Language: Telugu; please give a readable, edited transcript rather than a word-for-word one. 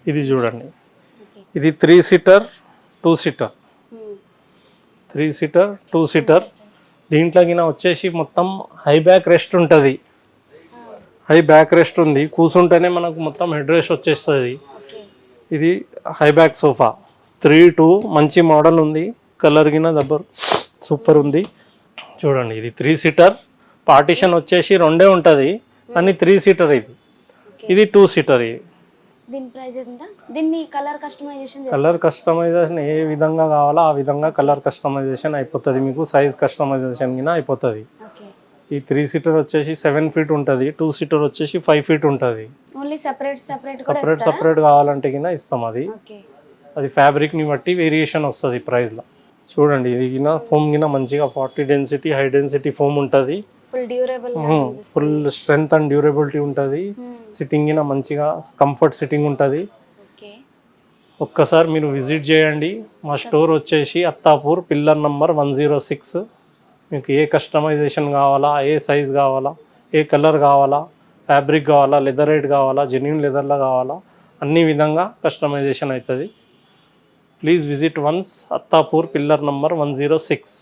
ఇది చూడండి, ఓకే. ఇది 3 సీటర్ 2 సీటర్, 3 సీటర్ 2 సీటర్. దీంట్లో గిన వచ్చేసి మొత్తం హై బ్యాక్ రెస్ట్ ఉంటుంది, హై బ్యాక్ రెస్ట్ ఉంది. కూర్చుంటేనే మనకు మొత్తం హెడ్ రెస్ట్ వచ్చేస్తుంది. ఓకే. ఇది హై బ్యాక్ సోఫా 3-2 మంచి మోడల్ ఉంది. కలర్ గిన దబ్బర్ సూపర్ ఉంది. చూడండి, ఇది 3 సీటర్. పార్టీషన్ వచ్చేసి 2 ఉంటుంది కానీ 3 సీటర్ ఇది. ఇది 2 సీటర్. ఇది దీని ప్రైస్ ఎంత? దీన్ని కలర్ కస్టమైజేషన్ కలర్ కస్టమైజేషన్ ఏ విధంగా కావాలో ఆ విధంగా కలర్ కస్టమైజేషన్ అయిపోతుంది మీకు. సైజ్ కస్టమైజేషన్ గిన అయిపోతుంది. ఓకే. ఈ 3 సీటర్ వచ్చేసి 7 ఫీట్ ఉంటుంది, 2 సీటర్ వచ్చేసి 5 ఫీట్ ఉంటుంది. ఓన్లీ సెపరేట్ కూడా సపరేట్ సపరేట్ కావాలంటే గిన ఇస్తాం. అది ఓకే. అది ఫ్యాబ్రిక్ని బట్టి వేరియేషన్ వస్తుంది ప్రైస్లో. చూడండి, ఇది గిన ఫోమ్ గిన మంచిగా 40 డెన్సిటీ హై డెన్సిటీ ఫోమ్ ఉంటుంది. Full durable, full strength and durability ఉంటుంది. సిట్టింగ్ గిన మంచిగా కంఫర్ట్ సిట్టింగ్ ఉంటుంది. ఓకే. ఒక్కసారి మీరు విజిట్ చేయండి. మా స్టోర్ వచ్చేసి అత్తాపూర్, పిల్లర్ నంబర్ 106. మీకు ఏ కస్టమైజేషన్ కావాలా, ఏ సైజ్ కావాలా, ఏ కలర్ కావాలా, ఫ్యాబ్రిక్ కావాలా, లెదర్ రేట్ కావాలా, జెన్యూన్ లెదర్లో కావాలా, అన్ని విధంగా కస్టమైజేషన్ అవుతుంది. Please visit once Attapur, pillar number 106.